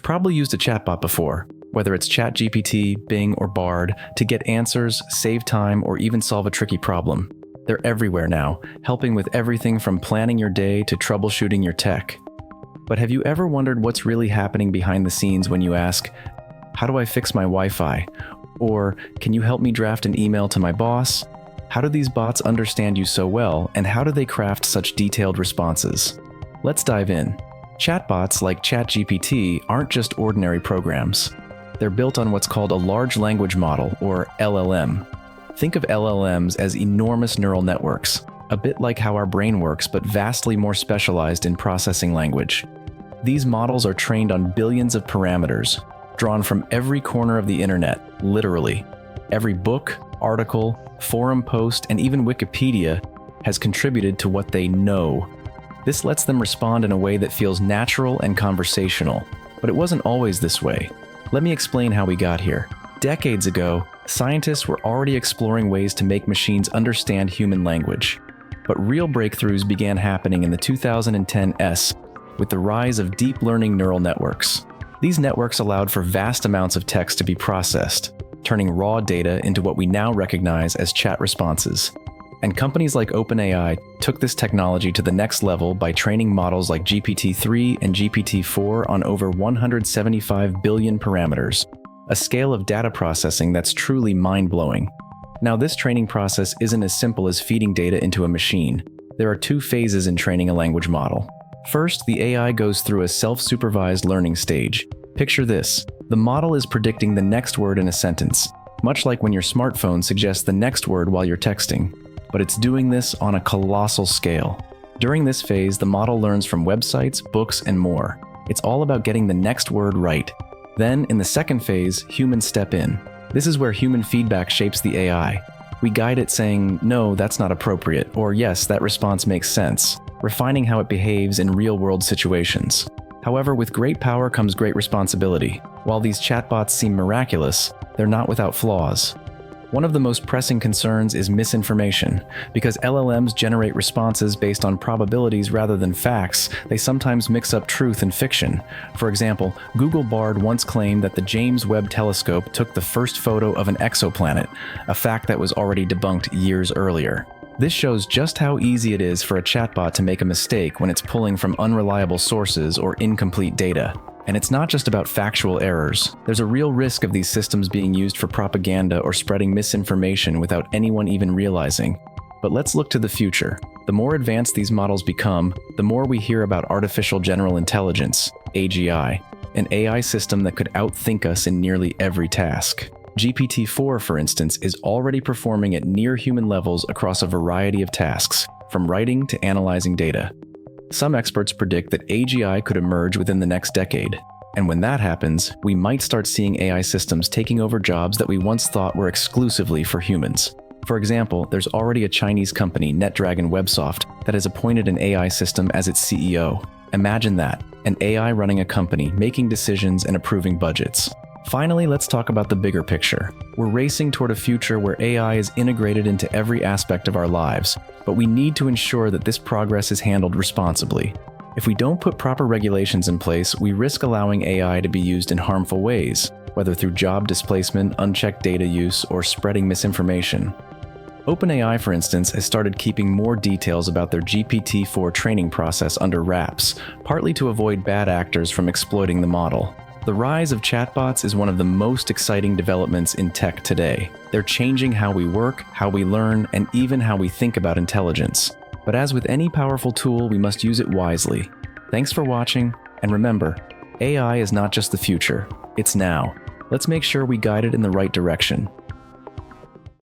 probably used a chatbot before, whether it's ChatGPT, Bing, or Bard, to get answers, save time, or even solve a tricky problem. They're everywhere now, helping with everything from planning your day to troubleshooting your tech. But have you ever wondered what's really happening behind the scenes when you ask, "How do I fix my Wi-Fi?" Or, "Can you help me draft an email to my boss?" How do these bots understand you so well, and how do they craft such detailed responses? Let's dive in. Chatbots like ChatGPT aren't just ordinary programs. They're built on what's called a large language model, or LLM. Think of LLMs as enormous neural networks, a bit like how our brain works, but vastly more specialized in processing language. These models are trained on billions of parameters, drawn from every corner of the internet, literally. Every book, article, forum post, and even Wikipedia has contributed to what they know. This lets them respond in a way that feels natural and conversational, but it wasn't always this way. Let me explain how we got here. Decades ago, scientists were already exploring ways to make machines understand human language. But real breakthroughs began happening in the 2010s with the rise of deep learning neural networks. These networks allowed for vast amounts of text to be processed, turning raw data into what we now recognize as chat responses. And companies like OpenAI took this technology to the next level by training models like GPT-3 and GPT-4 on over 175 billion parameters, a scale of data processing that's truly mind-blowing. Now, this training process isn't as simple as feeding data into a machine. There are two phases in training a language model. First, the AI goes through a self-supervised learning stage. Picture this. The model is predicting the next word in a sentence, much like when your smartphone suggests the next word while you're texting. But it's doing this on a colossal scale. During this phase, the model learns from websites, books, and more. It's all about getting the next word right. Then, in the second phase, humans step in. This is where human feedback shapes the AI. We guide it saying, "No, that's not appropriate," or "Yes, that response makes sense," refining how it behaves in real-world situations. However, with great power comes great responsibility. While these chatbots seem miraculous, they're not without flaws. One of the most pressing concerns is misinformation. Because LLMs generate responses based on probabilities rather than facts, they sometimes mix up truth and fiction. For example, Google Bard once claimed that the James Webb Telescope took the first photo of an exoplanet, a fact that was already debunked years earlier. This shows just how easy it is for a chatbot to make a mistake when it's pulling from unreliable sources or incomplete data. And it's not just about factual errors. There's a real risk of these systems being used for propaganda or spreading misinformation without anyone even realizing. But let's look to the future. The more advanced these models become, the more we hear about artificial general intelligence, AGI, an AI system that could outthink us in nearly every task. GPT-4, for instance, is already performing at near-human levels across a variety of tasks, from writing to analyzing data. Some experts predict that AGI could emerge within the next decade. And when that happens, we might start seeing AI systems taking over jobs that we once thought were exclusively for humans. For example, there's already a Chinese company, NetDragon Websoft, that has appointed an AI system as its CEO. Imagine that, an AI running a company, making decisions and approving budgets. Finally, let's talk about the bigger picture. We're racing toward a future where AI is integrated into every aspect of our lives, but we need to ensure that this progress is handled responsibly. If we don't put proper regulations in place, we risk allowing AI to be used in harmful ways, whether through job displacement, unchecked data use, or spreading misinformation. OpenAI, for instance, has started keeping more details about their GPT-4 training process under wraps, partly to avoid bad actors from exploiting the model. The rise of chatbots is one of the most exciting developments in tech today. They're changing how we work, how we learn, and even how we think about intelligence. But as with any powerful tool, we must use it wisely. Thanks for watching, and remember, AI is not just the future, it's now. Let's make sure we guide it in the right direction.